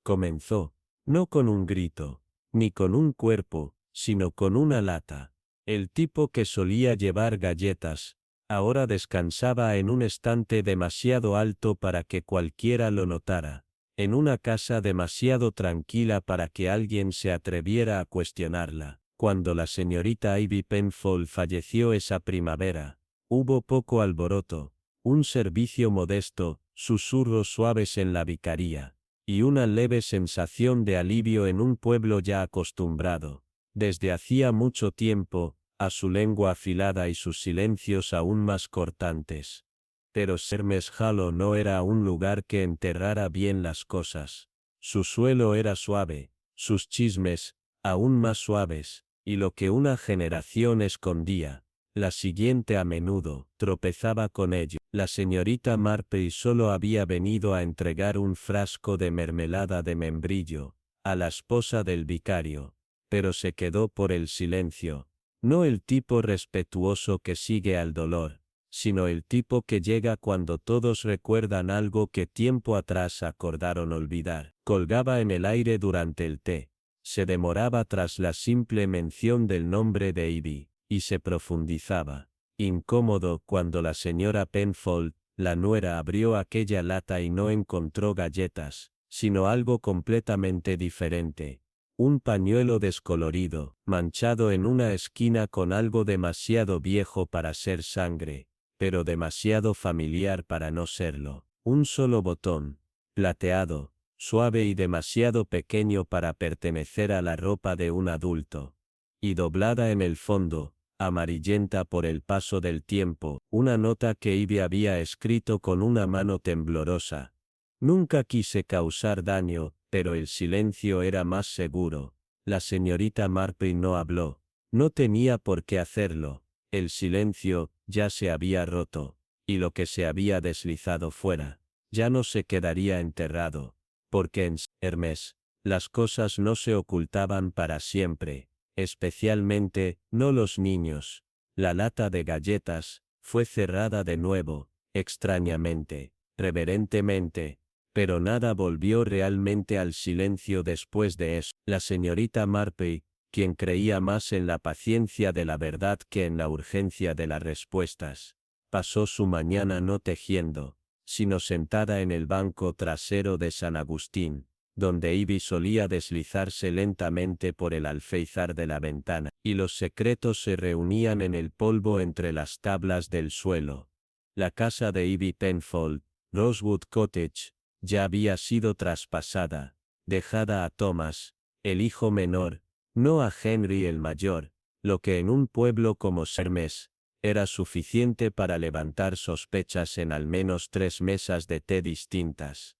comenzó, no con un grito, ni con un cuerpo, sino con una lata. El tipo que solía llevar galletas, ahora descansaba en un estante demasiado alto para que cualquiera lo notara, en una casa demasiado tranquila para que alguien se atreviera a cuestionarla. Cuando la señorita Ivy Penfold falleció esa primavera, hubo poco alboroto, un servicio modesto, susurros suaves en la vicaría, y una leve sensación de alivio en un pueblo ya acostumbrado, desde hacía mucho tiempo, a su lengua afilada y sus silencios aún más cortantes. Pero Sermes Hollow no era un lugar que enterrara bien las cosas. Su suelo era suave, sus chismes, aún más suaves, y lo que una generación escondía, la siguiente a menudo tropezaba con ello. La señorita Marple solo había venido a entregar un frasco de mermelada de membrillo, a la esposa del vicario, pero se quedó por el silencio, no el tipo respetuoso que sigue al dolor, sino el tipo que llega cuando todos recuerdan algo que tiempo atrás acordaron olvidar. Colgaba en el aire durante el té, se demoraba tras la simple mención del nombre de Ivy, y se profundizaba, incómodo, cuando la señora Penfold, la nuera, abrió aquella lata y no encontró galletas, sino algo completamente diferente. Un pañuelo descolorido, manchado en una esquina con algo demasiado viejo para ser sangre, pero demasiado familiar para no serlo. Un solo botón, plateado, suave y demasiado pequeño para pertenecer a la ropa de un adulto. Y doblada en el fondo, amarillenta por el paso del tiempo, una nota que Ivy había escrito con una mano temblorosa. Nunca quise causar daño, pero el silencio era más seguro. La señorita Marple no habló. No tenía por qué hacerlo. El silencio ya se había roto, y lo que se había deslizado fuera, ya no se quedaría enterrado, porque en Hermes, las cosas no se ocultaban para siempre, especialmente, no los niños. La lata de galletas fue cerrada de nuevo, extrañamente, reverentemente, pero nada volvió realmente al silencio después de eso. La señorita Marple, quien creía más en la paciencia de la verdad que en la urgencia de las respuestas, pasó su mañana no tejiendo, sino sentada en el banco trasero de San Agustín, donde Ivy solía deslizarse lentamente por el alféizar de la ventana, y los secretos se reunían en el polvo entre las tablas del suelo. La casa de Ivy Penfold, Rosewood Cottage, ya había sido traspasada, dejada a Thomas, el hijo menor, no a Henry el mayor, lo que en un pueblo como Sermes era suficiente para levantar sospechas en al menos 3 mesas de té distintas.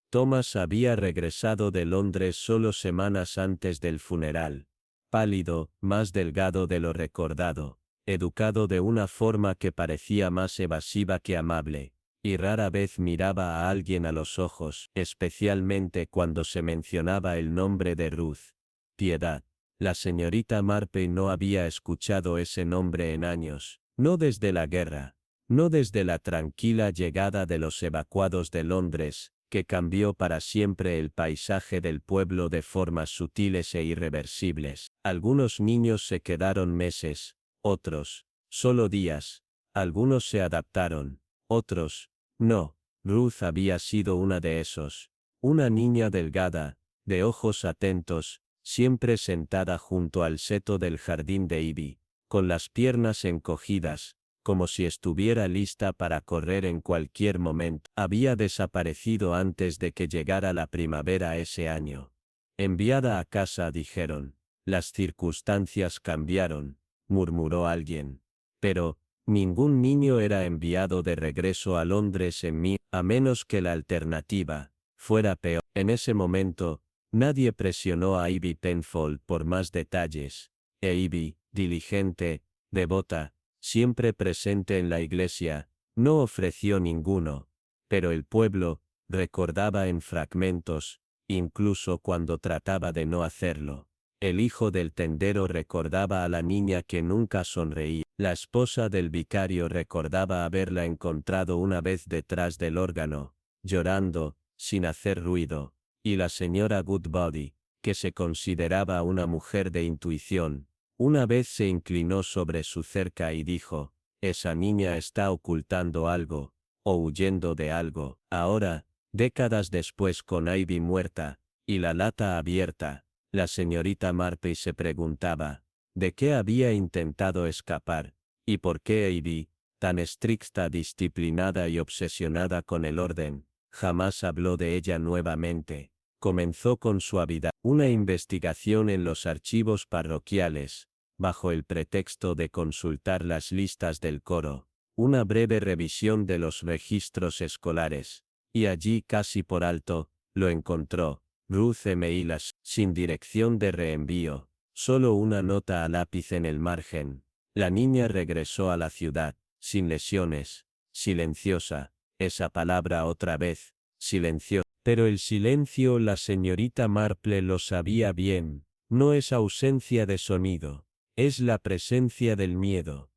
Thomas había regresado de Londres solo semanas antes del funeral, pálido, más delgado de lo recordado, educado de una forma que parecía más evasiva que amable, y rara vez miraba a alguien a los ojos, especialmente cuando se mencionaba el nombre de Ruth. Piedad. La señorita Marple no había escuchado ese nombre en años, no desde la guerra, no desde la tranquila llegada de los evacuados de Londres, que cambió para siempre el paisaje del pueblo de formas sutiles e irreversibles. Algunos niños se quedaron meses, otros, solo días, algunos se adaptaron, otros, no. Ruth había sido una de esos, una niña delgada, de ojos atentos, siempre sentada junto al seto del jardín de Ivy, con las piernas encogidas, como si estuviera lista para correr en cualquier momento. Había desaparecido antes de que llegara la primavera ese año. Enviada a casa, dijeron. Las circunstancias cambiaron, murmuró alguien. Pero, ningún niño era enviado de regreso a Londres en mí, a menos que la alternativa fuera peor. En ese momento, nadie presionó a Ivy Penfold por más detalles, e Ivy, diligente, devota, siempre presente en la iglesia, no ofreció ninguno, pero el pueblo recordaba en fragmentos, incluso cuando trataba de no hacerlo. El hijo del tendero recordaba a la niña que nunca sonreía. La esposa del vicario recordaba haberla encontrado una vez detrás del órgano, llorando, sin hacer ruido, y la señora Goodbody, que se consideraba una mujer de intuición, una vez se inclinó sobre su cerca y dijo, esa niña está ocultando algo, o huyendo de algo. Ahora, décadas después con Ivy muerta, y la lata abierta, la señorita Marple se preguntaba, ¿de qué había intentado escapar? ¿Y por qué Ivy, tan estricta, disciplinada y obsesionada con el orden, jamás habló de ella nuevamente? Comenzó con suavidad una investigación en los archivos parroquiales, bajo el pretexto de consultar las listas del coro, una breve revisión de los registros escolares, y allí casi por alto, lo encontró, Ruth M. Hilas, sin dirección de reenvío, solo una nota a lápiz en el margen. La niña regresó a la ciudad, sin lesiones, silenciosa, esa palabra otra vez, silenciosa. Pero el silencio, la señorita Marple lo sabía bien, no es ausencia de sonido, es la presencia del miedo.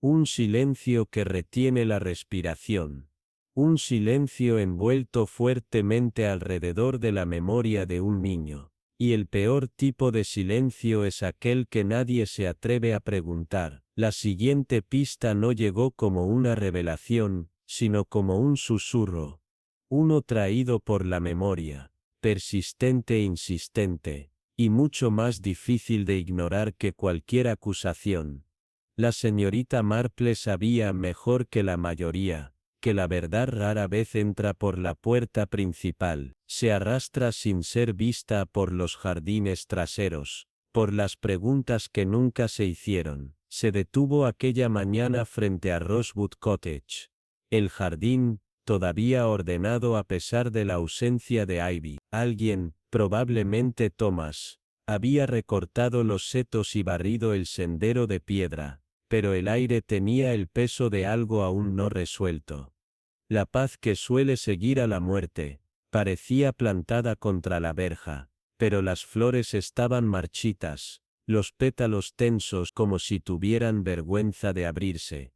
Un silencio que retiene la respiración. Un silencio envuelto fuertemente alrededor de la memoria de un niño. Y el peor tipo de silencio es aquel que nadie se atreve a preguntar. La siguiente pista no llegó como una revelación, sino como un susurro. Uno traído por la memoria, persistente e insistente, y mucho más difícil de ignorar que cualquier acusación. La señorita Marple sabía mejor que la mayoría, que la verdad rara vez entra por la puerta principal, se arrastra sin ser vista por los jardines traseros, por las preguntas que nunca se hicieron. Se detuvo aquella mañana frente a Rosewood Cottage. El jardín, todavía ordenado a pesar de la ausencia de Ivy. Alguien, probablemente Thomas, había recortado los setos y barrido el sendero de piedra, pero el aire tenía el peso de algo aún no resuelto. La paz que suele seguir a la muerte, parecía plantada contra la verja, pero las flores estaban marchitas, los pétalos tensos como si tuvieran vergüenza de abrirse.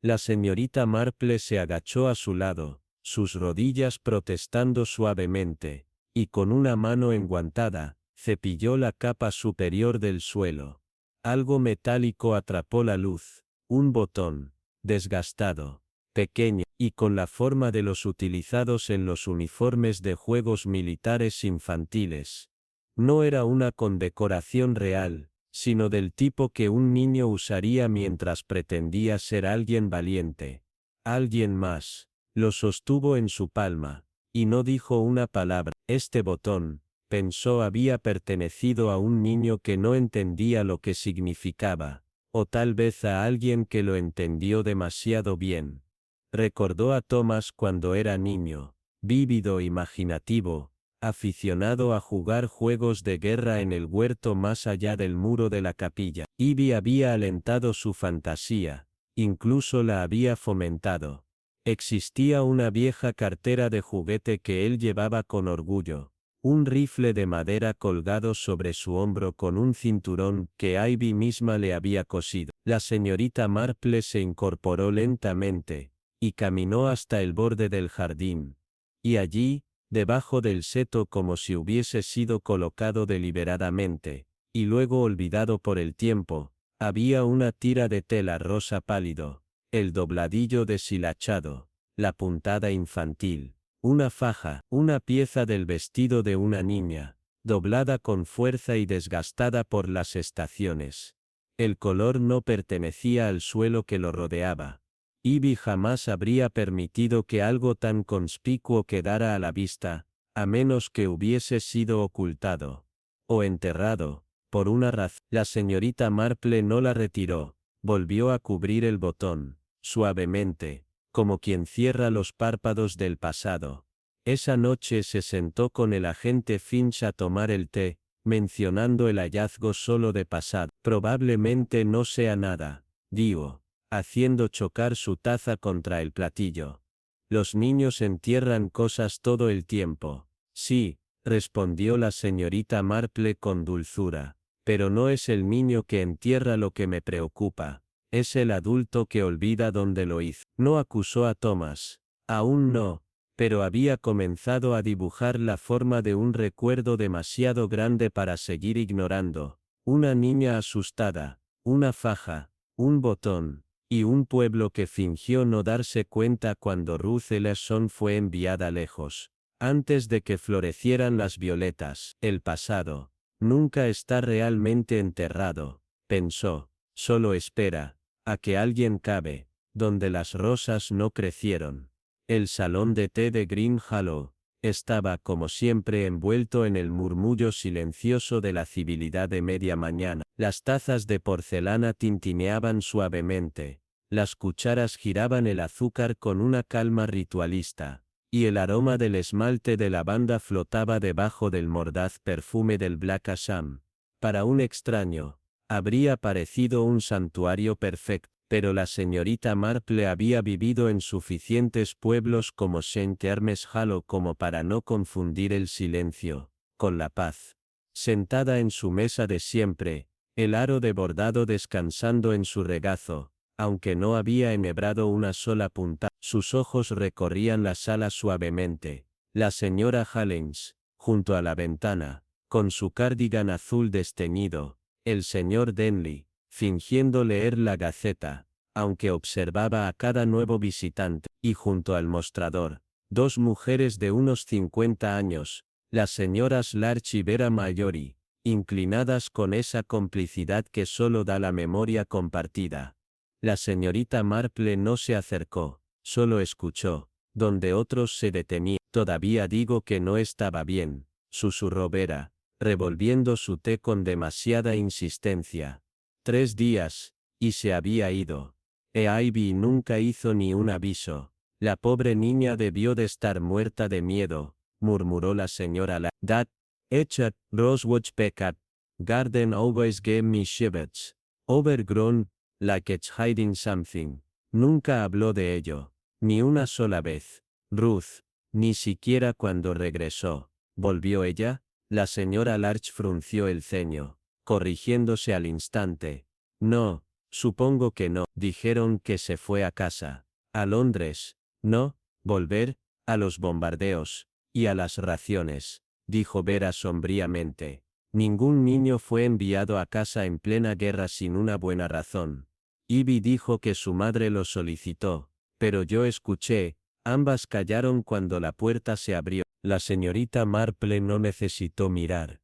La señorita Marple se agachó a su lado, sus rodillas protestando suavemente, y con una mano enguantada, cepilló la capa superior del suelo. Algo metálico atrapó la luz, un botón, desgastado, pequeño, y con la forma de los utilizados en los uniformes de juegos militares infantiles. No era una condecoración real, sino del tipo que un niño usaría mientras pretendía ser alguien valiente. Alguien más. Lo sostuvo en su palma, y no dijo una palabra. Este botón, pensó, había pertenecido a un niño que no entendía lo que significaba, o tal vez a alguien que lo entendió demasiado bien. Recordó a Thomas cuando era niño, vívido, imaginativo, aficionado a jugar juegos de guerra en el huerto más allá del muro de la capilla. Ivy había alentado su fantasía, incluso la había fomentado. Existía una vieja cartera de juguete que él llevaba con orgullo, un rifle de madera colgado sobre su hombro con un cinturón que Ivy misma le había cosido. La señorita Marple se incorporó lentamente, y caminó hasta el borde del jardín. Y allí, debajo del seto, como si hubiese sido colocado deliberadamente, y luego olvidado por el tiempo, había una tira de tela rosa pálido, el dobladillo deshilachado, la puntada infantil, una faja, una pieza del vestido de una niña, doblada con fuerza y desgastada por las estaciones. El color no pertenecía al suelo que lo rodeaba. Ivy jamás habría permitido que algo tan conspicuo quedara a la vista, a menos que hubiese sido ocultado o enterrado, por una razón. La señorita Marple no la retiró, volvió a cubrir el botón, suavemente, como quien cierra los párpados del pasado. Esa noche se sentó con el agente Finch a tomar el té, mencionando el hallazgo solo de pasado. Probablemente no sea nada, dijo, haciendo chocar su taza contra el platillo. Los niños entierran cosas todo el tiempo. Sí, respondió la señorita Marple con dulzura, pero no es el niño que entierra lo que me preocupa, es el adulto que olvida dónde lo hizo. No acusó a Thomas. Aún no, pero había comenzado a dibujar la forma de un recuerdo demasiado grande para seguir ignorando. Una niña asustada, una faja, un botón, y un pueblo que fingió no darse cuenta cuando Ruth Ellison fue enviada lejos. Antes de que florecieran las violetas, el pasado nunca está realmente enterrado, pensó, solo espera a que alguien cabe donde las rosas no crecieron. El salón de té de Green Hollow estaba como siempre envuelto en el murmullo silencioso de la civilidad de media mañana. Las tazas de porcelana tintineaban suavemente, las cucharas giraban el azúcar con una calma ritualista, y el aroma del esmalte de lavanda flotaba debajo del mordaz perfume del Black Assam. Para un extraño, habría parecido un santuario perfecto. Pero la señorita Marple había vivido en suficientes pueblos como St. Hermes Hollow como para no confundir el silencio con la paz. Sentada en su mesa de siempre, el aro de bordado descansando en su regazo, aunque no había enhebrado una sola punta, sus ojos recorrían la sala suavemente. La señora Hallins, junto a la ventana, con su cardigan azul desteñido, el señor Denley, fingiendo leer la Gaceta, aunque observaba a cada nuevo visitante, y junto al mostrador, dos mujeres de unos 50 años, las señoras Larch y Vera Mayori, inclinadas con esa complicidad que solo da la memoria compartida. La señorita Marple no se acercó, solo escuchó, donde otros se detenían. Todavía digo que no estaba bien, susurró Vera, revolviendo su té con demasiada insistencia. 3 días, y se había ido. Ivy nunca hizo ni un aviso. La pobre niña debió de estar muerta de miedo, murmuró la señora That, Echat, Rosewatch Peckat, Garden always gave me shivers. Overgrown, like it's hiding something. Nunca habló de ello, ni una sola vez. Ruth, ni siquiera cuando regresó. ¿Volvió ella? La señora Larch frunció el ceño, corrigiéndose al instante. No, supongo que no. Dijeron que se fue a casa. A Londres. No, volver, a los bombardeos, y a las raciones, dijo Vera sombríamente. Ningún niño fue enviado a casa en plena guerra sin una buena razón. Ivy dijo que su madre lo solicitó, pero yo escuché. Ambas callaron cuando la puerta se abrió. La señorita Marple no necesitó mirar.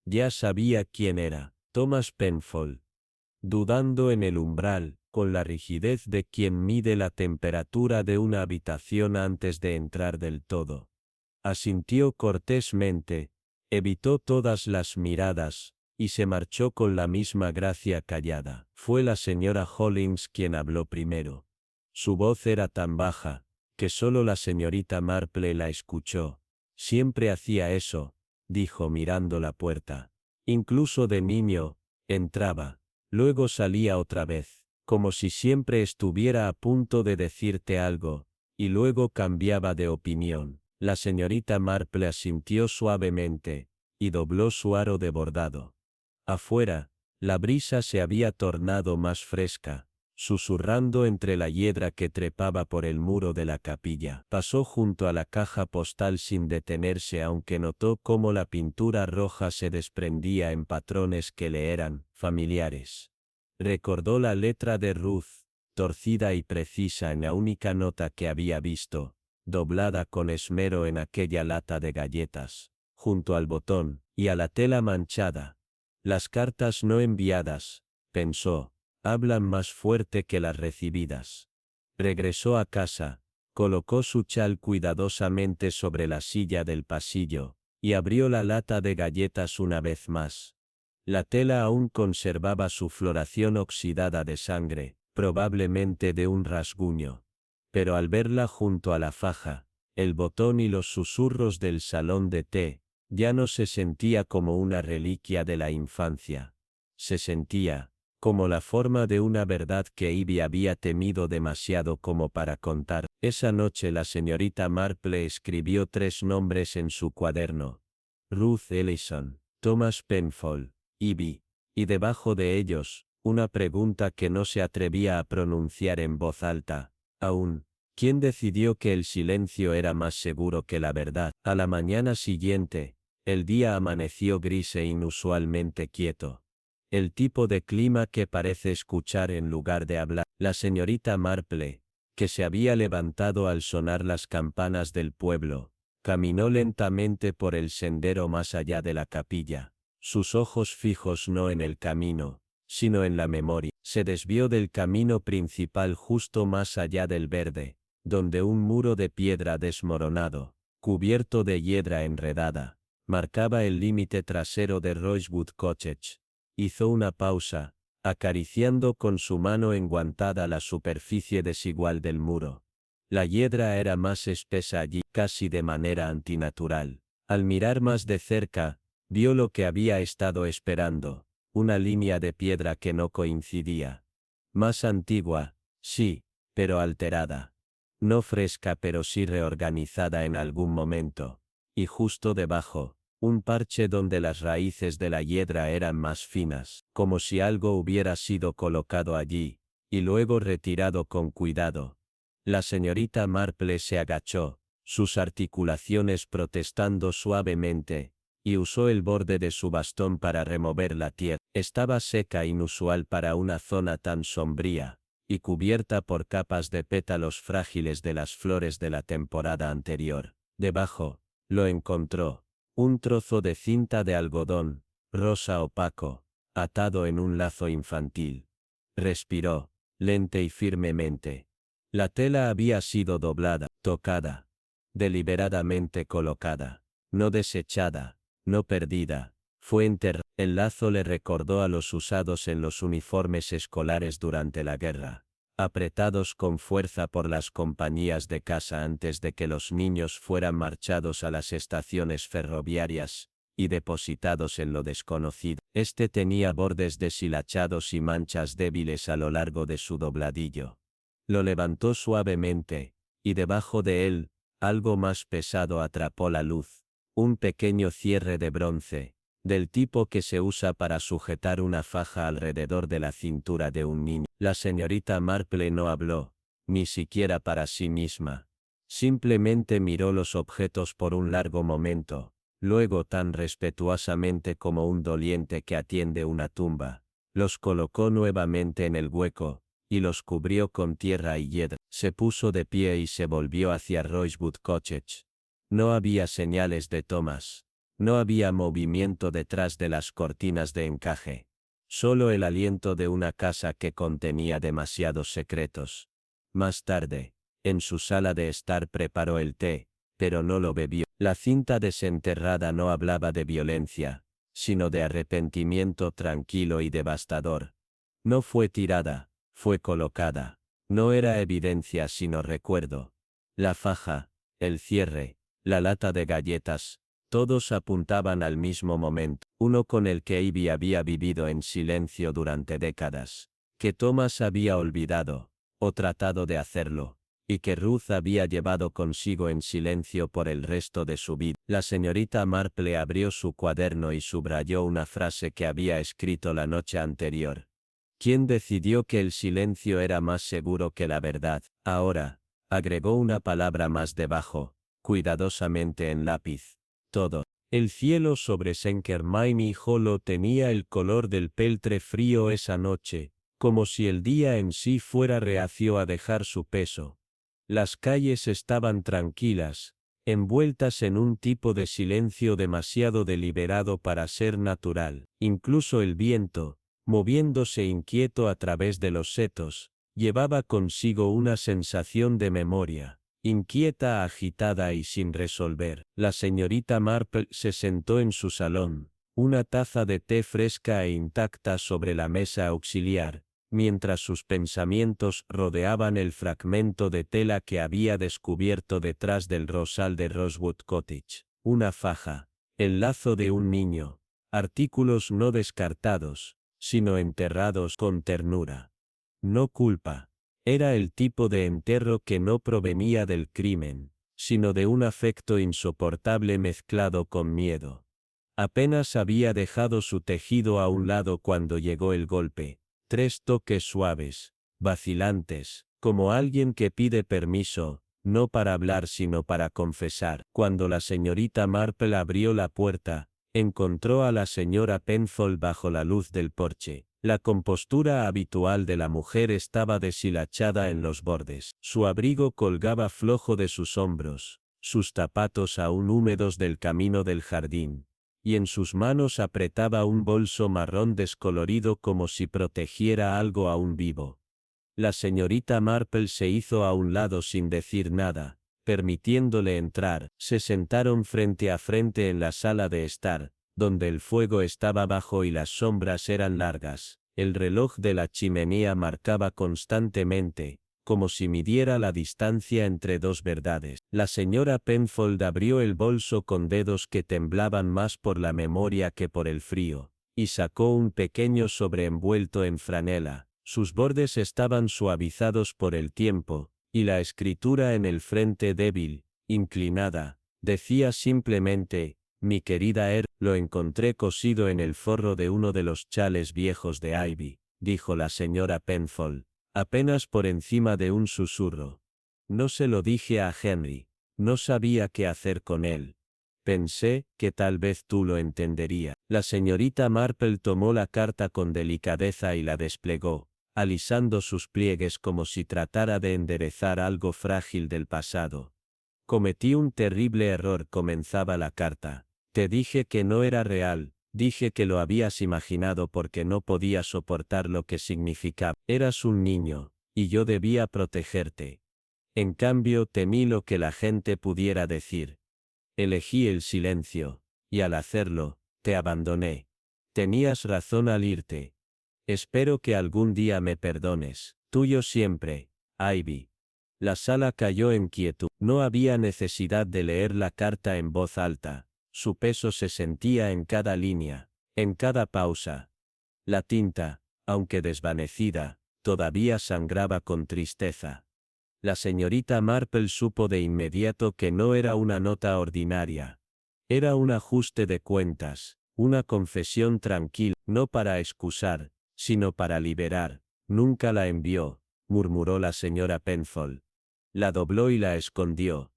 Ya sabía quién era. Thomas Penfold. Dudando en el umbral, con la rigidez de quien mide la temperatura de una habitación antes de entrar del todo. Asintió cortésmente, evitó todas las miradas, y se marchó con la misma gracia callada. Fue la señora Hollins quien habló primero. Su voz era tan baja, que solo la señorita Marple la escuchó. Siempre hacía eso, dijo mirando la puerta. Incluso de niño, entraba, luego salía otra vez, como si siempre estuviera a punto de decirte algo, y luego cambiaba de opinión. La señorita Marple asintió suavemente, y dobló su aro de bordado. Afuera, la brisa se había tornado más fresca, susurrando entre la hiedra que trepaba por el muro de la capilla. Pasó junto a la caja postal sin detenerse, aunque notó cómo la pintura roja se desprendía en patrones que le eran familiares. Recordó la letra de Ruth, torcida y precisa en la única nota que había visto, doblada con esmero en aquella lata de galletas, junto al botón, y a la tela manchada. Las cartas no enviadas, pensó, hablan más fuerte que las recibidas. Regresó a casa, colocó su chal cuidadosamente sobre la silla del pasillo, y abrió la lata de galletas una vez más. La tela aún conservaba su floración oxidada de sangre, probablemente de un rasguño. Pero al verla junto a la faja, el botón y los susurros del salón de té, ya no se sentía como una reliquia de la infancia. Se sentía como la forma de una verdad que Ivy había temido demasiado como para contar. Esa noche la señorita Marple escribió 3 nombres en su cuaderno. Ruth Ellison, Thomas Penfold, Ivy, y debajo de ellos, una pregunta que no se atrevía a pronunciar en voz alta, aún, ¿Quién decidió que el silencio era más seguro que la verdad? A la mañana siguiente, el día amaneció gris e inusualmente quieto. El tipo de clima que parece escuchar en lugar de hablar. La señorita Marple, que se había levantado al sonar las campanas del pueblo, caminó lentamente por el sendero más allá de la capilla, sus ojos fijos no en el camino, sino en la memoria. Se desvió del camino principal justo más allá del verde, donde un muro de piedra desmoronado, cubierto de hiedra enredada, marcaba el límite trasero de Rosewood Cottage. Hizo una pausa, acariciando con su mano enguantada la superficie desigual del muro. La hiedra era más espesa allí, casi de manera antinatural. Al mirar más de cerca, vio lo que había estado esperando, una línea de piedra que no coincidía. Más antigua, sí, pero alterada. No fresca pero sí reorganizada en algún momento. Y justo debajo, un parche donde las raíces de la hiedra eran más finas, como si algo hubiera sido colocado allí, y luego retirado con cuidado. La señorita Marple se agachó, sus articulaciones protestando suavemente, y usó el borde de su bastón para remover la tierra. Estaba seca inusual para una zona tan sombría, y cubierta por capas de pétalos frágiles de las flores de la temporada anterior. Debajo, lo encontró, un trozo de cinta de algodón, rosa opaco, atado en un lazo infantil. Respiró, lenta y firmemente. La tela había sido doblada, tocada, deliberadamente colocada, no desechada, no perdida, fue enterrada. El lazo le recordó a los usados en los uniformes escolares durante la guerra, apretados con fuerza por las compañías de casa antes de que los niños fueran marchados a las estaciones ferroviarias, y depositados en lo desconocido. Este tenía bordes deshilachados y manchas débiles a lo largo de su dobladillo. Lo levantó suavemente, y debajo de él, algo más pesado atrapó la luz, un pequeño cierre de bronce, del tipo que se usa para sujetar una faja alrededor de la cintura de un niño. La señorita Marple no habló, ni siquiera para sí misma. Simplemente miró los objetos por un largo momento, luego tan respetuosamente como un doliente que atiende una tumba, los colocó nuevamente en el hueco, y los cubrió con tierra y hiedra. Se puso de pie y se volvió hacia Rosewood Cottage. No había señales de Thomas. No había movimiento detrás de las cortinas de encaje. Solo el aliento de una casa que contenía demasiados secretos. Más tarde, en su sala de estar preparó el té, pero no lo bebió. La cinta desenterrada no hablaba de violencia, sino de arrepentimiento tranquilo y devastador. No fue tirada, fue colocada. No era evidencia sino recuerdo. La faja, el cierre, la lata de galletas, todos apuntaban al mismo momento, uno con el que Ivy había vivido en silencio durante décadas, que Thomas había olvidado, o tratado de hacerlo, y que Ruth había llevado consigo en silencio por el resto de su vida. La señorita Marple abrió su cuaderno y subrayó una frase que había escrito la noche anterior. ¿Quién decidió que el silencio era más seguro que la verdad? Ahora, agregó una palabra más debajo, cuidadosamente en lápiz. Todo. El cielo sobre St. Germain y Hollow tenía el color del peltre frío esa noche, como si el día en sí fuera reacio a dejar su peso. Las calles estaban tranquilas, envueltas en un tipo de silencio demasiado deliberado para ser natural. Incluso el viento, moviéndose inquieto a través de los setos, llevaba consigo una sensación de memoria. Inquieta, agitada y sin resolver. La señorita Marple se sentó en su salón, una taza de té fresca e intacta sobre la mesa auxiliar, mientras sus pensamientos rodeaban el fragmento de tela que había descubierto detrás del rosal de Rosewood Cottage. Una faja, el lazo de un niño, artículos no descartados, sino enterrados con ternura. No culpa. Era el tipo de entierro que no provenía del crimen, sino de un afecto insoportable mezclado con miedo. Apenas había dejado su tejido a un lado cuando llegó el golpe. 3 toques suaves, vacilantes, como alguien que pide permiso, no para hablar sino para confesar. Cuando la señorita Marple abrió la puerta, encontró a la señora Penfold bajo la luz del porche. La compostura habitual de la mujer estaba deshilachada en los bordes. Su abrigo colgaba flojo de sus hombros, sus zapatos aún húmedos del camino del jardín, y en sus manos apretaba un bolso marrón descolorido como si protegiera algo aún vivo. La señorita Marple se hizo a un lado sin decir nada, permitiéndole entrar. Se sentaron frente a frente en la sala de estar, donde el fuego estaba bajo y las sombras eran largas. El reloj de la chimenea marcaba constantemente, como si midiera la distancia entre dos verdades. La señora Penfold abrió el bolso con dedos que temblaban más por la memoria que por el frío, y sacó un pequeño sobreenvuelto en franela. Sus bordes estaban suavizados por el tiempo, y la escritura en el frente débil, inclinada, decía simplemente: mi querida lo encontré cosido en el forro de uno de los chales viejos de Ivy, dijo la señora Penfold, apenas por encima de un susurro. No se lo dije a Henry, no sabía qué hacer con él. Pensé que tal vez tú lo entenderías. La señorita Marple tomó la carta con delicadeza y la desplegó, alisando sus pliegues como si tratara de enderezar algo frágil del pasado. Cometí un terrible error, comenzaba la carta. Te dije que no era real, dije que lo habías imaginado porque no podía soportar lo que significaba. Eras un niño, y yo debía protegerte. En cambio temí lo que la gente pudiera decir. Elegí el silencio, y al hacerlo, te abandoné. Tenías razón al irte. Espero que algún día me perdones. Tuyo siempre, Ivy. La sala cayó en quietud. No había necesidad de leer la carta en voz alta. Su peso se sentía en cada línea, en cada pausa. La tinta, aunque desvanecida, todavía sangraba con tristeza. La señorita Marple supo de inmediato que no era una nota ordinaria. Era un ajuste de cuentas, una confesión tranquila, no para excusar, sino para liberar. Nunca la envió, murmuró la señora Penfold. La dobló y la escondió,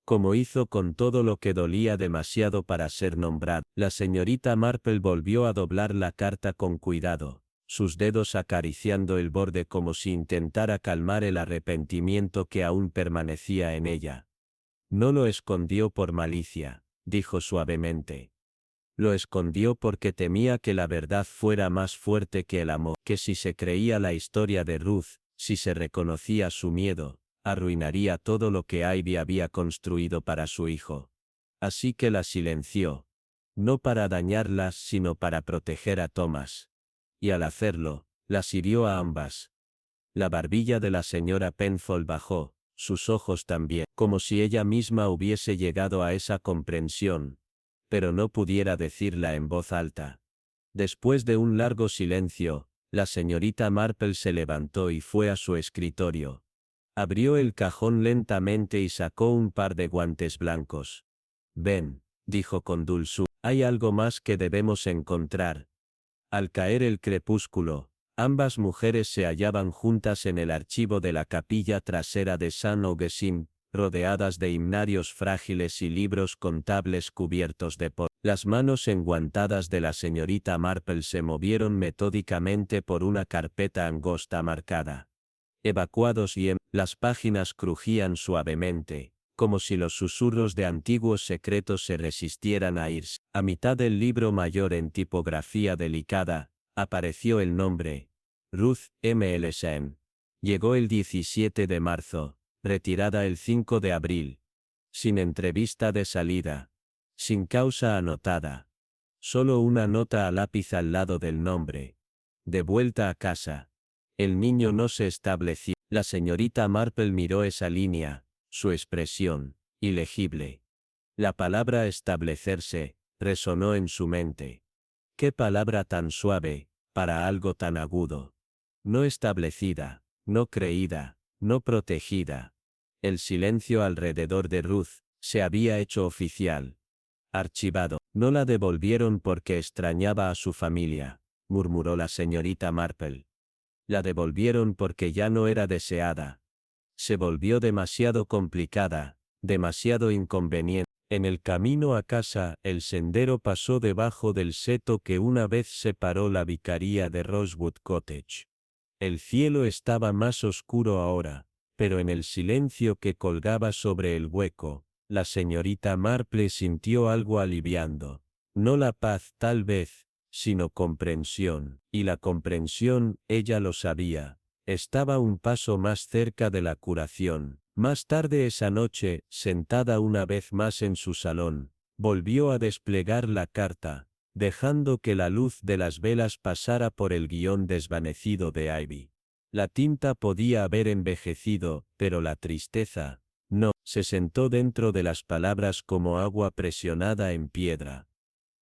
como hizo con todo lo que dolía demasiado para ser nombrado. La señorita Marple volvió a doblar la carta con cuidado, sus dedos acariciando el borde como si intentara calmar el arrepentimiento que aún permanecía en ella. No lo escondió por malicia, dijo suavemente. Lo escondió porque temía que la verdad fuera más fuerte que el amor, que si se creía la historia de Ruth, si se reconocía su miedo, arruinaría todo lo que Ivy había construido para su hijo. Así que la silenció. No para dañarlas sino para proteger a Thomas. Y al hacerlo, las hirió a ambas. La barbilla de la señora Penfold bajó, sus ojos también, como si ella misma hubiese llegado a esa comprensión, pero no pudiera decirla en voz alta. Después de un largo silencio, la señorita Marple se levantó y fue a su escritorio. Abrió el cajón lentamente y sacó un par de guantes blancos. Ven, dijo con dulzura, hay algo más que debemos encontrar. Al caer el crepúsculo, ambas mujeres se hallaban juntas en el archivo de la capilla trasera de St. Augustine, rodeadas de himnarios frágiles y libros contables cubiertos de polvo. Las manos enguantadas de la señorita Marple se movieron metódicamente por una carpeta angosta marcada. Evacuados y las páginas crujían suavemente, como si los susurros de antiguos secretos se resistieran a irse. A mitad del libro mayor en tipografía delicada, apareció el nombre: Ruth M. Ellison. Llegó el 17 de marzo, retirada el 5 de abril. Sin entrevista de salida. Sin causa anotada. Solo una nota a lápiz al lado del nombre. De vuelta a casa. El niño no se estableció. La señorita Marple miró esa línea, su expresión, ilegible. La palabra establecerse, resonó en su mente. Qué palabra tan suave, para algo tan agudo. No establecida, no creída, no protegida. El silencio alrededor de Ruth se había hecho oficial. Archivado. No la devolvieron porque extrañaba a su familia, murmuró la señorita Marple. La devolvieron porque ya no era deseada, Se volvió demasiado complicada, demasiado inconveniente. En el camino a casa, el sendero pasó debajo del seto que una vez separó la vicaría de Rosewood Cottage. El cielo estaba más oscuro ahora, pero en el silencio que colgaba sobre el hueco, la señorita Marple sintió algo aliviando. No la paz tal vez, sino comprensión, y la comprensión, ella lo sabía, estaba un paso más cerca de la curación. Más tarde esa noche, sentada una vez más en su salón, volvió a desplegar la carta, dejando que la luz de las velas pasara por el guión desvanecido de Ivy. La tinta podía haber envejecido, pero la tristeza, no. Se sentó dentro de las palabras como agua presionada en piedra.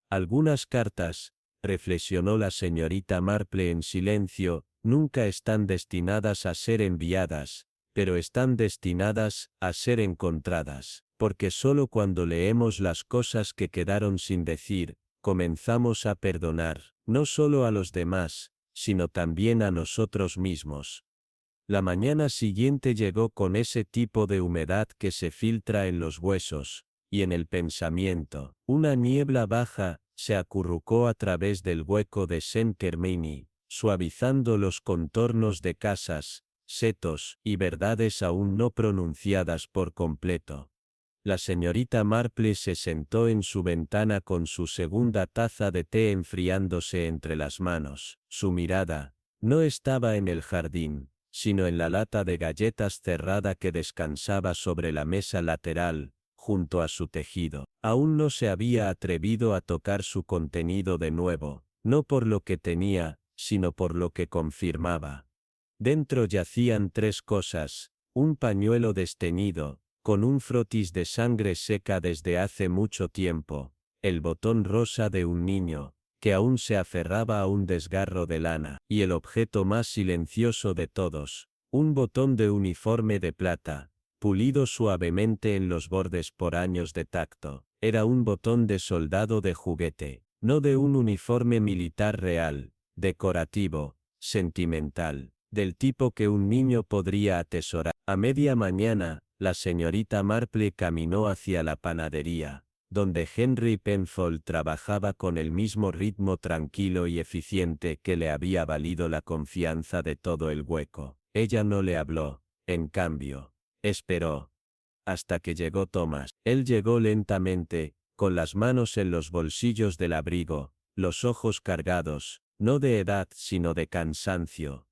Algunas cartas, reflexionó la señorita Marple en silencio, nunca están destinadas a ser enviadas, pero están destinadas a ser encontradas, porque solo cuando leemos las cosas que quedaron sin decir, comenzamos a perdonar, no solo a los demás, sino también a nosotros mismos. La mañana siguiente llegó con ese tipo de humedad que se filtra en los huesos, y en el pensamiento. Una niebla baja se acurrucó a través del hueco de Saint-Germain, suavizando los contornos de casas, setos y verdades aún no pronunciadas por completo. La señorita Marple se sentó en su ventana con su segunda taza de té enfriándose entre las manos. Su mirada no estaba en el jardín, sino en la lata de galletas cerrada que descansaba sobre la mesa lateral, junto a su tejido. Aún no se había atrevido a tocar su contenido de nuevo, no por lo que tenía, sino por lo que confirmaba. Dentro yacían tres cosas: un pañuelo desteñido, con un frotis de sangre seca desde hace mucho tiempo, el botón rosa de un niño, que aún se aferraba a un desgarro de lana, y el objeto más silencioso de todos, un botón de uniforme de plata, pulido suavemente en los bordes por años de tacto. Era un botón de soldado de juguete, no de un uniforme militar real, decorativo, sentimental, del tipo que un niño podría atesorar. A media mañana, la señorita Marple caminó hacia la panadería, donde Henry Penfold trabajaba con el mismo ritmo tranquilo y eficiente que le había valido la confianza de todo el hueco. Ella no le habló, en cambio, esperó. Hasta que llegó Thomas. Él llegó lentamente, con las manos en los bolsillos del abrigo, los ojos cargados, no de edad sino de cansancio.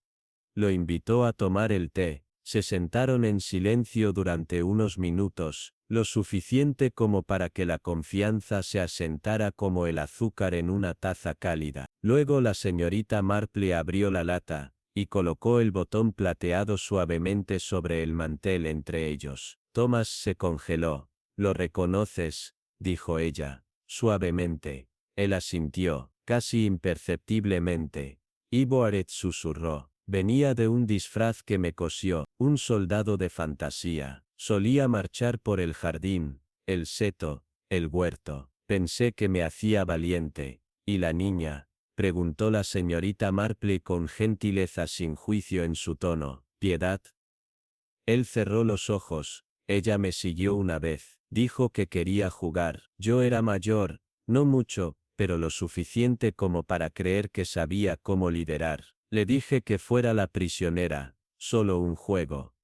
Lo invitó a tomar el té. Se sentaron en silencio durante unos minutos, lo suficiente como para que la confianza se asentara como el azúcar en una taza cálida. Luego la señorita Marple abrió la lata, y colocó el botón plateado suavemente sobre el mantel entre ellos. Thomas se congeló. «¿Lo reconoces?», dijo ella, suavemente. Él asintió, casi imperceptiblemente. Ivoaret susurró: «Venía de un disfraz que me cosió, un soldado de fantasía. Solía marchar por el jardín, el seto, el huerto. Pensé que me hacía valiente». «¿Y la niña?», preguntó la señorita Marple con gentileza sin juicio en su tono. «¿Piedad?». Él cerró los ojos. «Ella me siguió una vez. Dijo que quería jugar. Yo era mayor, no mucho, pero lo suficiente como para creer que sabía cómo liderar. Le dije que fuera la prisionera, solo un juego».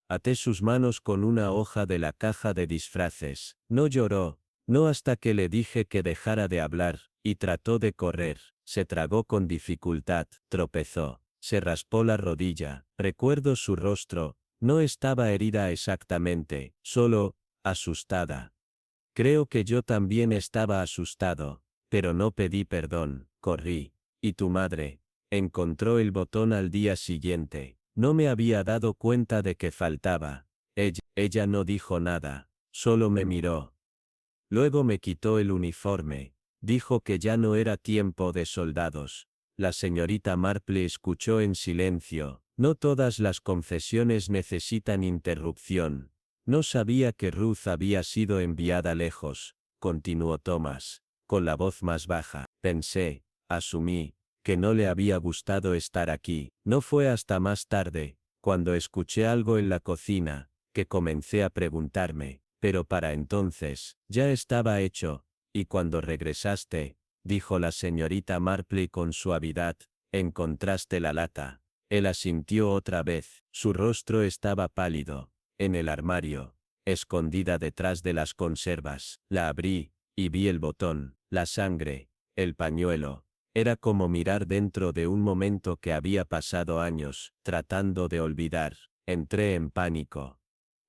Até sus manos con una hoja de la caja de disfraces. No lloró, no hasta que le dije que dejara de hablar, y trató de correr. Se tragó con dificultad, tropezó, se raspó la rodilla. Recuerdo su rostro, no estaba herida exactamente, solo asustada. Creo que yo también estaba asustado, pero no pedí perdón, corrí. ¿Y tu madre? Encontró el botón al día siguiente. No me había dado cuenta de que faltaba. Ella no dijo nada, solo me miró. Luego me quitó el uniforme. Dijo que ya no era tiempo de soldados. La señorita Marple escuchó en silencio. No todas las confesiones necesitan interrupción. No sabía que Ruth había sido enviada lejos, continuó Thomas, con la voz más baja. Asumí, que no le había gustado estar aquí. No fue hasta más tarde, cuando escuché algo en la cocina, que comencé a preguntarme, pero para entonces, ya estaba hecho, y cuando regresaste, dijo la señorita Marpley con suavidad, encontraste la lata. Él asintió otra vez, su rostro estaba pálido. En el armario, escondida detrás de las conservas, la abrí, y vi el botón, la sangre, el pañuelo. Era como mirar dentro de un momento que había pasado años, tratando de olvidar. Entré en pánico.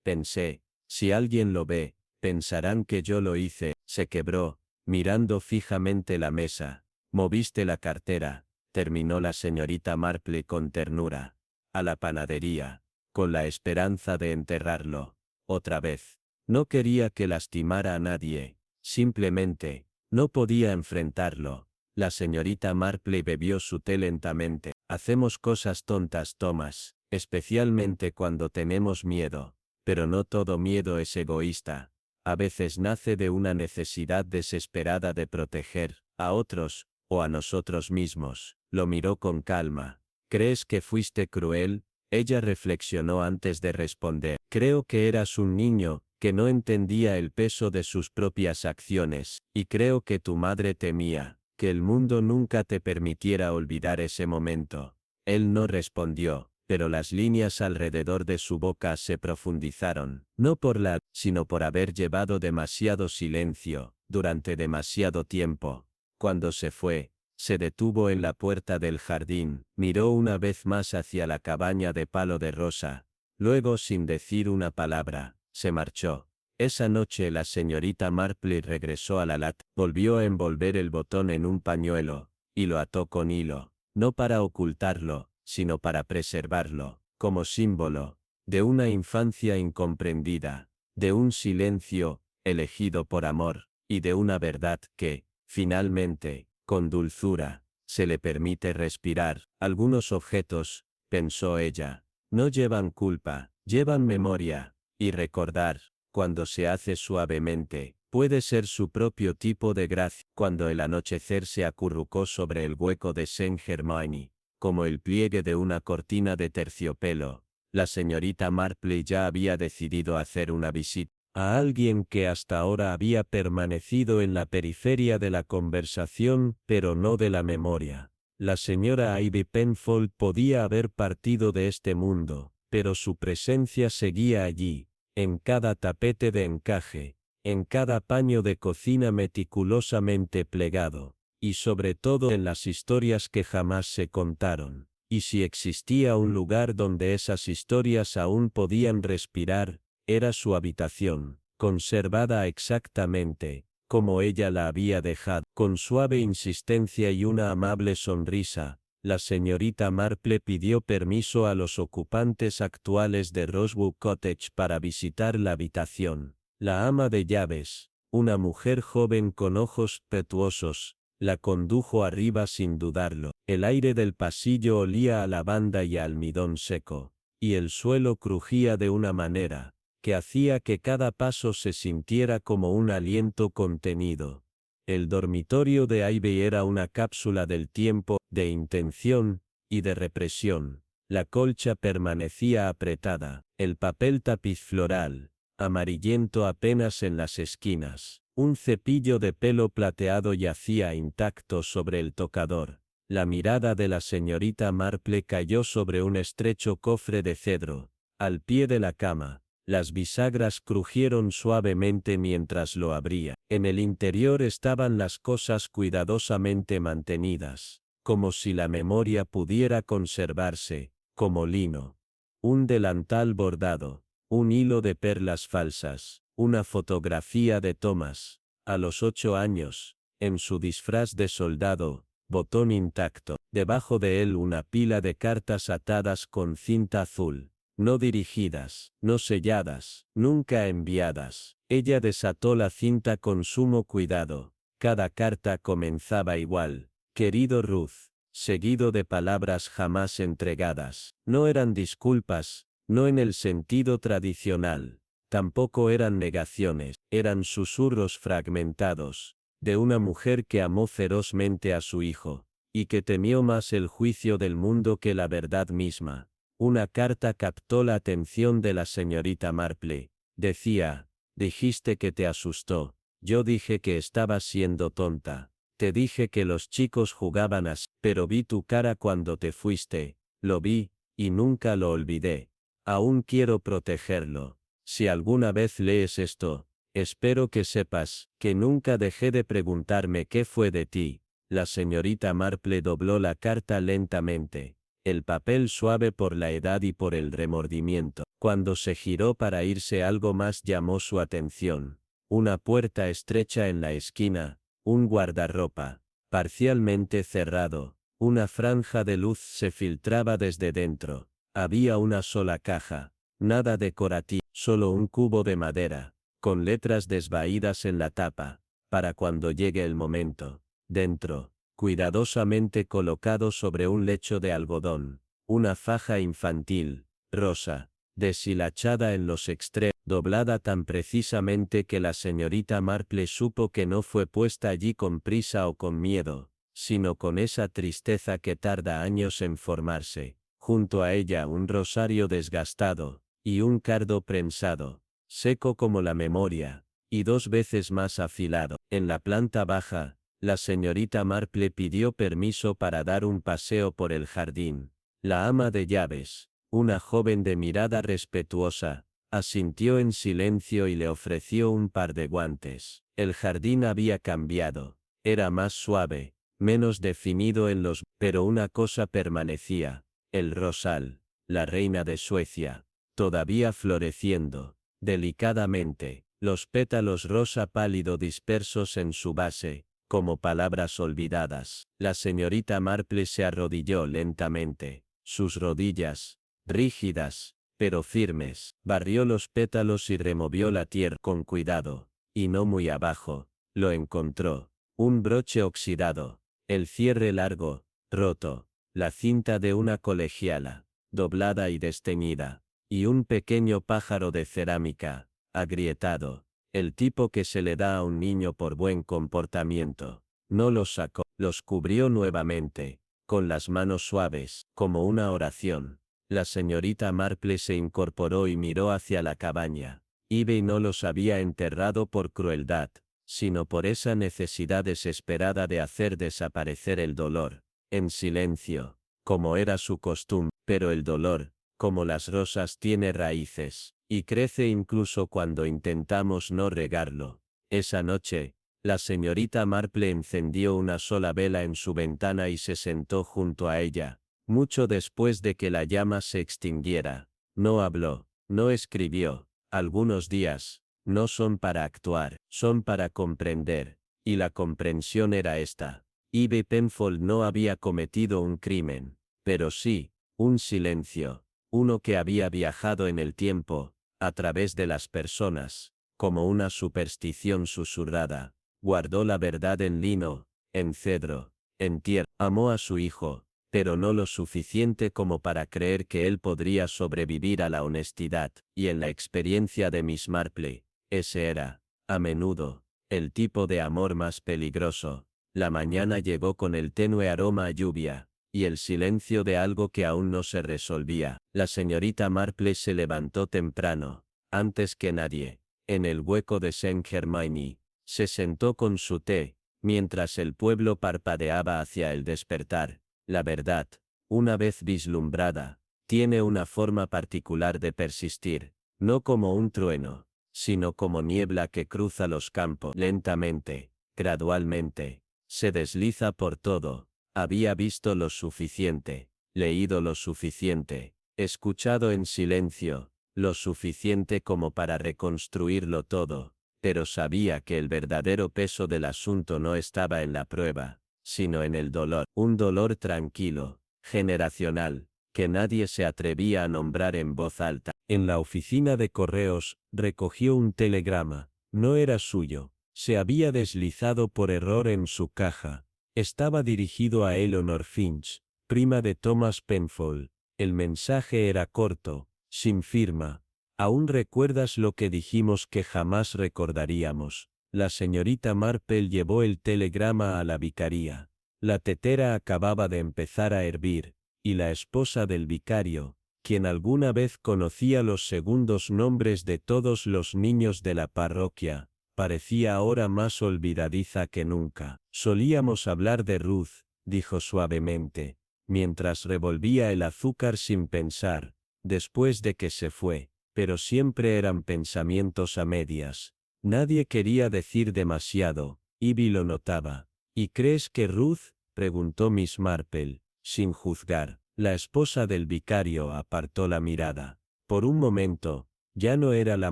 Pensé, si alguien lo ve, pensarán que yo lo hice. Se quebró, mirando fijamente la mesa. Moviste la cartera, terminó la señorita Marpley con ternura. A la panadería, con la esperanza de enterrarlo. Otra vez. No quería que lastimara a nadie. Simplemente, no podía enfrentarlo. La señorita Marpley bebió su té lentamente. Hacemos cosas tontas, Thomas, especialmente cuando tenemos miedo. Pero no todo miedo es egoísta. A veces nace de una necesidad desesperada de proteger a otros, o a nosotros mismos. Lo miró con calma. ¿Crees que fuiste cruel? Ella reflexionó antes de responder. Creo que eras un niño, que no entendía el peso de sus propias acciones, y creo que tu madre temía que el mundo nunca te permitiera olvidar ese momento. Él no respondió, pero las líneas alrededor de su boca se profundizaron, no por sino por haber llevado demasiado silencio, durante demasiado tiempo. Cuando se fue, se detuvo en la puerta del jardín, miró una vez más hacia la cabaña de palo de rosa. Luego, sin decir una palabra, se marchó. Esa noche la señorita Marpley regresó a la lata, volvió a envolver el botón en un pañuelo, y lo ató con hilo, no para ocultarlo, sino para preservarlo, como símbolo de una infancia incomprendida, de un silencio elegido por amor, y de una verdad que, finalmente, con dulzura, se le permite respirar. Algunos objetos, pensó ella, no llevan culpa, llevan memoria, y recordar, cuando se hace suavemente, puede ser su propio tipo de gracia. Cuando el anochecer se acurrucó sobre el hueco de Saint-Germain, como el pliegue de una cortina de terciopelo, la señorita Marpley ya había decidido hacer una visita a alguien que hasta ahora había permanecido en la periferia de la conversación, pero no de la memoria. La señora Ivy Penfold podía haber partido de este mundo, pero su presencia seguía allí, en cada tapete de encaje, en cada paño de cocina meticulosamente plegado, y sobre todo en las historias que jamás se contaron. Y si existía un lugar donde esas historias aún podían respirar, era su habitación, conservada exactamente, como ella la había dejado. Con suave insistencia y una amable sonrisa, la señorita Marple pidió permiso a los ocupantes actuales de Rosewood Cottage para visitar la habitación. La ama de llaves, una mujer joven con ojos petuosos, la condujo arriba sin dudarlo. El aire del pasillo olía a lavanda y a almidón seco, y el suelo crujía de una manera que hacía que cada paso se sintiera como un aliento contenido. El dormitorio de Ivy era una cápsula del tiempo, de intención y de represión. La colcha permanecía apretada, el papel tapiz floral, amarillento apenas en las esquinas. Un cepillo de pelo plateado yacía intacto sobre el tocador. La mirada de la señorita Marple cayó sobre un estrecho cofre de cedro, al pie de la cama. Las bisagras crujieron suavemente mientras lo abría. En el interior estaban las cosas cuidadosamente mantenidas, como si la memoria pudiera conservarse, como lino. Un delantal bordado, un hilo de perlas falsas, una fotografía de Thomas, a los 8 años, en su disfraz de soldado, botón intacto, debajo de él una pila de cartas atadas con cinta azul. No dirigidas, no selladas, nunca enviadas. Ella desató la cinta con sumo cuidado. Cada carta comenzaba igual. Querido Ruth, seguido de palabras jamás entregadas. No eran disculpas, no en el sentido tradicional. Tampoco eran negaciones, eran susurros fragmentados, de una mujer que amó ferozmente a su hijo, y que temió más el juicio del mundo que la verdad misma. Una carta captó la atención de la señorita Marple. Decía: dijiste que te asustó. Yo dije que estabas siendo tonta. Te dije que los chicos jugaban así, pero vi tu cara cuando te fuiste. Lo vi, y nunca lo olvidé. Aún quiero protegerlo. Si alguna vez lees esto, espero que sepas que nunca dejé de preguntarme qué fue de ti. La señorita Marple dobló la carta lentamente, el papel suave por la edad y por el remordimiento. Cuando se giró para irse, algo más llamó su atención. Una puerta estrecha en la esquina, un guardarropa, parcialmente cerrado. Una franja de luz se filtraba desde dentro. Había una sola caja, nada decorativo, solo un cubo de madera, con letras desvaídas en la tapa, para cuando llegue el momento. Dentro, cuidadosamente colocado sobre un lecho de algodón, una faja infantil, rosa, deshilachada en los extremos, doblada tan precisamente que la señorita Marple supo que no fue puesta allí con prisa o con miedo, sino con esa tristeza que tarda años en formarse. Junto a ella un rosario desgastado, y un cardo prensado, seco como la memoria, y 2 veces más afilado. En la planta baja, la señorita Marple pidió permiso para dar un paseo por el jardín. La ama de llaves, una joven de mirada respetuosa, asintió en silencio y le ofreció un par de guantes. El jardín había cambiado, era más suave, menos definido pero una cosa permanecía: el rosal, la reina de Suecia, todavía floreciendo, delicadamente, los pétalos rosa pálido dispersos en su base, como palabras olvidadas. La señorita Marple se arrodilló lentamente. Sus rodillas, rígidas, pero firmes, barrió los pétalos y removió la tierra con cuidado, y no muy abajo, lo encontró: un broche oxidado, el cierre largo, roto, la cinta de una colegiala, doblada y desteñida, y un pequeño pájaro de cerámica, agrietado, el tipo que se le da a un niño por buen comportamiento. No los sacó, los cubrió nuevamente, con las manos suaves, como una oración. La señorita Marple se incorporó y miró hacia la cabaña. Ivy no los había enterrado por crueldad, sino por esa necesidad desesperada de hacer desaparecer el dolor, en silencio, como era su costumbre. Pero el dolor, como las rosas, tiene raíces, y crece incluso cuando intentamos no regarlo. Esa noche, la señorita Marple encendió una sola vela en su ventana y se sentó junto a ella, mucho después de que la llama se extinguiera. No habló, no escribió. Algunos días no son para actuar, son para comprender, y la comprensión era esta: Ivy Penfold no había cometido un crimen, pero sí, un silencio, uno que había viajado en el tiempo, a través de las personas, como una superstición susurrada. Guardó la verdad en lino, en cedro, en tierra. Amó a su hijo, pero no lo suficiente como para creer que él podría sobrevivir a la honestidad. Y en la experiencia de Miss Marple, ese era, a menudo, el tipo de amor más peligroso. La mañana llegó con el tenue aroma a lluvia, y el silencio de algo que aún no se resolvía. La señorita Marple se levantó temprano, antes que nadie, en el hueco de Saint-Germain, se sentó con su té, mientras el pueblo parpadeaba hacia el despertar. La verdad, una vez vislumbrada, tiene una forma particular de persistir, no como un trueno, sino como niebla que cruza los campos. Lentamente, gradualmente, se desliza por todo. Había visto lo suficiente, leído lo suficiente, escuchado en silencio, lo suficiente como para reconstruirlo todo, pero sabía que el verdadero peso del asunto no estaba en la prueba, sino en el dolor. Un dolor tranquilo, generacional, que nadie se atrevía a nombrar en voz alta. En la oficina de correos, recogió un telegrama. No era suyo, se había deslizado por error en su caja. Estaba dirigido a Eleanor Finch, prima de Thomas Penfold. El mensaje era corto, sin firma. ¿Aún recuerdas lo que dijimos que jamás recordaríamos? La señorita Marple llevó el telegrama a la vicaría. La tetera acababa de empezar a hervir, y la esposa del vicario, quien alguna vez conocía los segundos nombres de todos los niños de la parroquia, parecía ahora más olvidadiza que nunca. Solíamos hablar de Ruth, dijo suavemente, mientras revolvía el azúcar sin pensar, después de que se fue, pero siempre eran pensamientos a medias. Nadie quería decir demasiado, Ivy lo notaba. ¿Y crees que Ruth? Preguntó Miss Marple, sin juzgar. La esposa del vicario apartó la mirada. Por un momento, ya no era la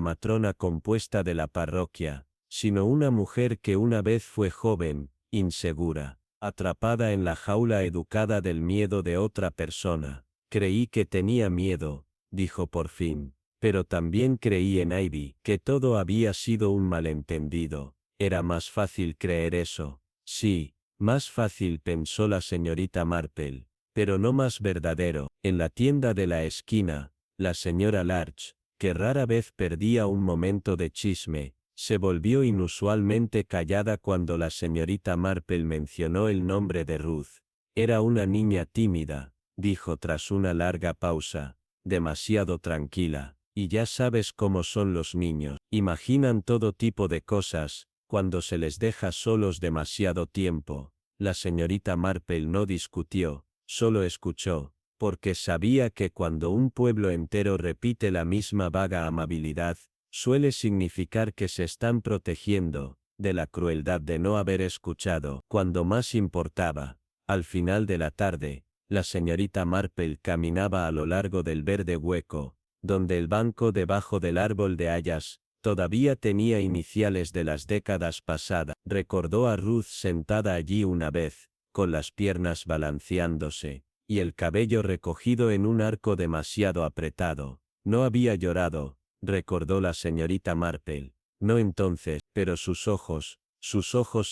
matrona compuesta de la parroquia, sino una mujer que una vez fue joven, insegura, atrapada en la jaula educada del miedo de otra persona. Creí que tenía miedo, dijo por fin, pero también creí en Ivy, que todo había sido un malentendido. Era más fácil creer eso. Sí, más fácil, pensó la señorita Marple, pero no más verdadero. En la tienda de la esquina, la señora Larch, que rara vez perdía un momento de chisme, se volvió inusualmente callada cuando la señorita Marple mencionó el nombre de Ruth. Era una niña tímida, dijo tras una larga pausa, demasiado tranquila, y ya sabes cómo son los niños, imaginan todo tipo de cosas, cuando se les deja solos demasiado tiempo. La señorita Marple no discutió, solo escuchó, porque sabía que cuando un pueblo entero repite la misma vaga amabilidad, suele significar que se están protegiendo de la crueldad de no haber escuchado cuando más importaba. Al final de la tarde, la señorita Marple caminaba a lo largo del verde hueco, donde el banco debajo del árbol de hayas todavía tenía iniciales de las décadas pasadas. Recordó a Ruth sentada allí una vez, con las piernas balanceándose, y el cabello recogido en un arco demasiado apretado. No había llorado, recordó la señorita Marple. No entonces, pero sus ojos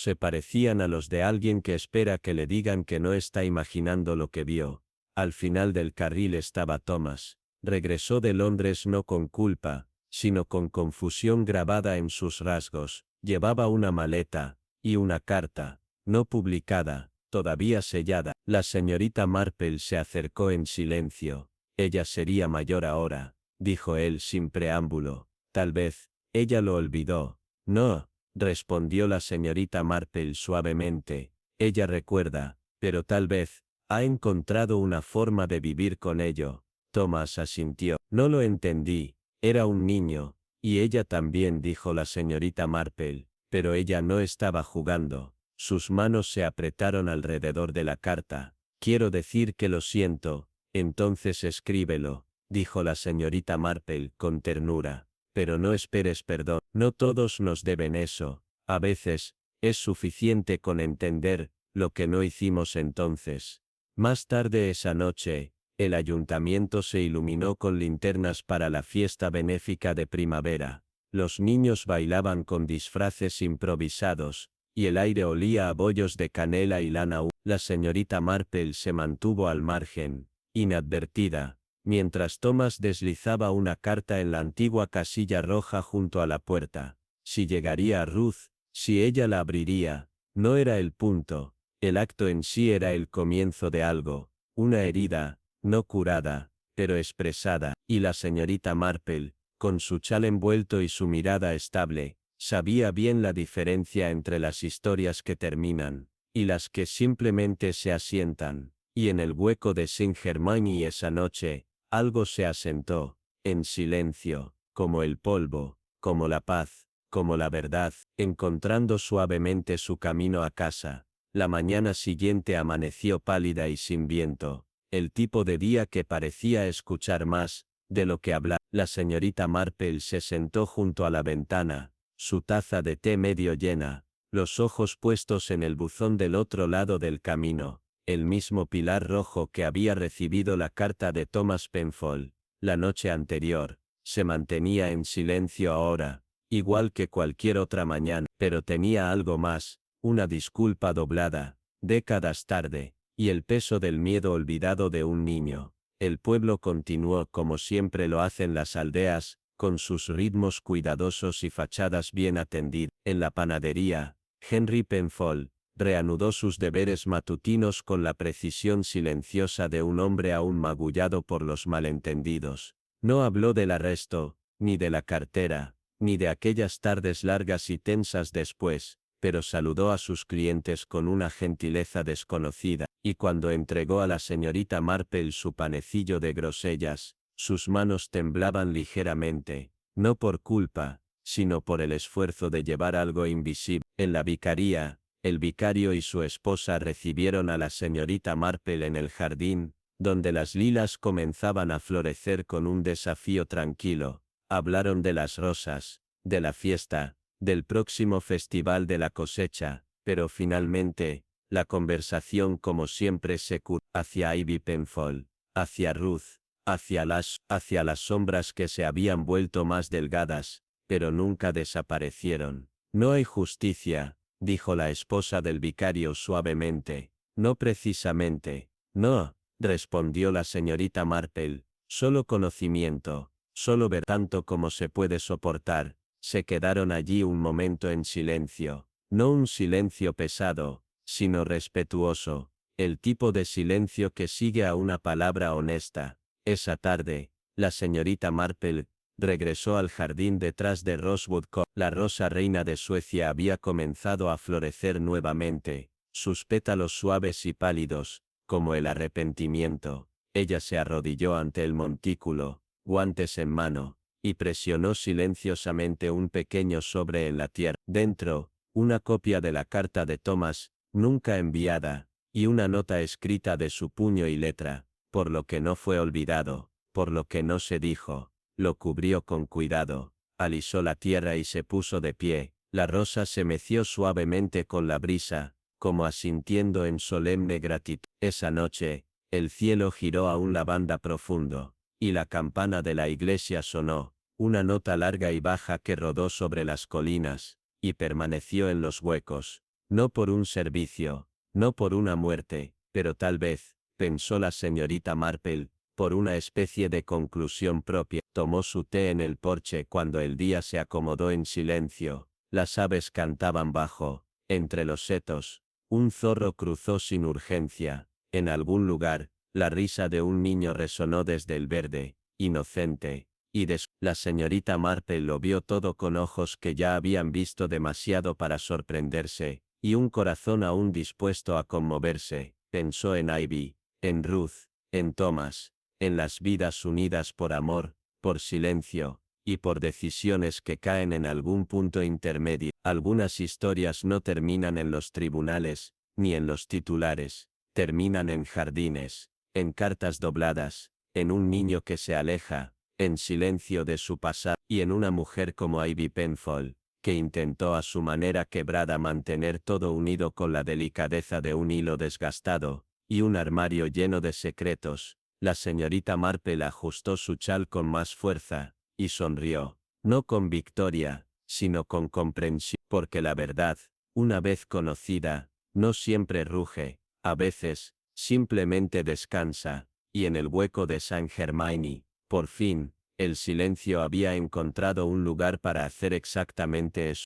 se parecían a los de alguien que espera que le digan que no está imaginando lo que vio. Al final del carril estaba Thomas. Regresó de Londres no con culpa, sino con confusión grabada en sus rasgos. Llevaba una maleta, y una carta, no publicada, todavía sellada. La señorita Marple se acercó en silencio. Ella sería mayor ahora, dijo él sin preámbulo. Tal vez, ella lo olvidó. No, respondió la señorita Marple suavemente. Ella recuerda, pero tal vez, ha encontrado una forma de vivir con ello. Thomas asintió. No lo entendí. Era un niño, y ella también, dijo la señorita Marple, pero ella no estaba jugando. Sus manos se apretaron alrededor de la carta. Quiero decir que lo siento. Entonces escríbelo, dijo la señorita Marple con ternura. Pero no esperes perdón. No todos nos deben eso. A veces, es suficiente con entender lo que no hicimos entonces. Más tarde esa noche, el ayuntamiento se iluminó con linternas para la fiesta benéfica de primavera. Los niños bailaban con disfraces improvisados, y el aire olía a bollos de canela y lana. La señorita Marple se mantuvo al margen, inadvertida, mientras Thomas deslizaba una carta en la antigua casilla roja junto a la puerta. Si llegaría a Ruth, si ella la abriría, no era el punto. El acto en sí era el comienzo de algo, una herida, no curada, pero expresada, y la señorita Marple, con su chal envuelto y su mirada estable, sabía bien la diferencia entre las historias que terminan, y las que simplemente se asientan. Y en el hueco de Saint-Germain esa noche, algo se asentó, en silencio, como el polvo, como la paz, como la verdad, encontrando suavemente su camino a casa. La mañana siguiente amaneció pálida y sin viento, el tipo de día que parecía escuchar más de lo que hablaba. La señorita Marple se sentó junto a la ventana, su taza de té medio llena, los ojos puestos en el buzón del otro lado del camino, el mismo pilar rojo que había recibido la carta de Thomas Penfold la noche anterior. Se mantenía en silencio ahora, igual que cualquier otra mañana, pero tenía algo más, una disculpa doblada, décadas tarde, y el peso del miedo olvidado de un niño. El pueblo continuó como siempre lo hacen las aldeas, con sus ritmos cuidadosos y fachadas bien atendidas. En la panadería, Henry Penfold, reanudó sus deberes matutinos con la precisión silenciosa de un hombre aún magullado por los malentendidos. No habló del arresto, ni de la cartera, ni de aquellas tardes largas y tensas después, pero saludó a sus clientes con una gentileza desconocida, y cuando entregó a la señorita Marple su panecillo de grosellas, sus manos temblaban ligeramente, no por culpa, sino por el esfuerzo de llevar algo invisible. En la vicaría, el vicario y su esposa recibieron a la señorita Marple en el jardín, donde las lilas comenzaban a florecer con un desafío tranquilo. Hablaron de las rosas, de la fiesta, del próximo festival de la cosecha, pero finalmente, la conversación como siempre se curvó hacia Ivy Penfold, hacia Ruth, hacia las sombras que se habían vuelto más delgadas, pero nunca desaparecieron. No hay justicia, dijo la esposa del vicario suavemente. No precisamente. No, respondió la señorita Marple, solo conocimiento, solo ver tanto como se puede soportar. Se quedaron allí un momento en silencio, no un silencio pesado, sino respetuoso, el tipo de silencio que sigue a una palabra honesta. Esa tarde, la señorita Marple regresó al jardín detrás de Rosewood Court. La rosa reina de Suecia había comenzado a florecer nuevamente, sus pétalos suaves y pálidos, como el arrepentimiento. Ella se arrodilló ante el montículo, guantes en mano, y presionó silenciosamente un pequeño sobre en la tierra. Dentro, una copia de la carta de Thomas, nunca enviada, y una nota escrita de su puño y letra, por lo que no fue olvidado, por lo que no se dijo. Lo cubrió con cuidado, alisó la tierra y se puso de pie. La rosa se meció suavemente con la brisa, como asintiendo en solemne gratitud. Esa noche, el cielo giró a un lavanda profundo, y la campana de la iglesia sonó, una nota larga y baja que rodó sobre las colinas, y permaneció en los huecos, no por un servicio, no por una muerte, pero tal vez, pensó la señorita Marple, por una especie de conclusión propia. Tomó su té en el porche cuando el día se acomodó en silencio. Las aves cantaban bajo, entre los setos. Un zorro cruzó sin urgencia. En algún lugar, la risa de un niño resonó desde el verde, inocente, y la señorita Marple lo vio todo con ojos que ya habían visto demasiado para sorprenderse, y un corazón aún dispuesto a conmoverse. Pensó en Ivy, en Ruth, en Thomas, en las vidas unidas por amor, por silencio, y por decisiones que caen en algún punto intermedio. Algunas historias no terminan en los tribunales, ni en los titulares, terminan en jardines, en cartas dobladas, en un niño que se aleja, en silencio de su pasado, y en una mujer como Ivy Penfold, que intentó a su manera quebrada mantener todo unido con la delicadeza de un hilo desgastado, y un armario lleno de secretos. La señorita Marple ajustó su chal con más fuerza, y sonrió, no con victoria, sino con comprensión, porque la verdad, una vez conocida, no siempre ruge, a veces, simplemente descansa, y en el hueco de Saint Germain, por fin, el silencio había encontrado un lugar para hacer exactamente eso.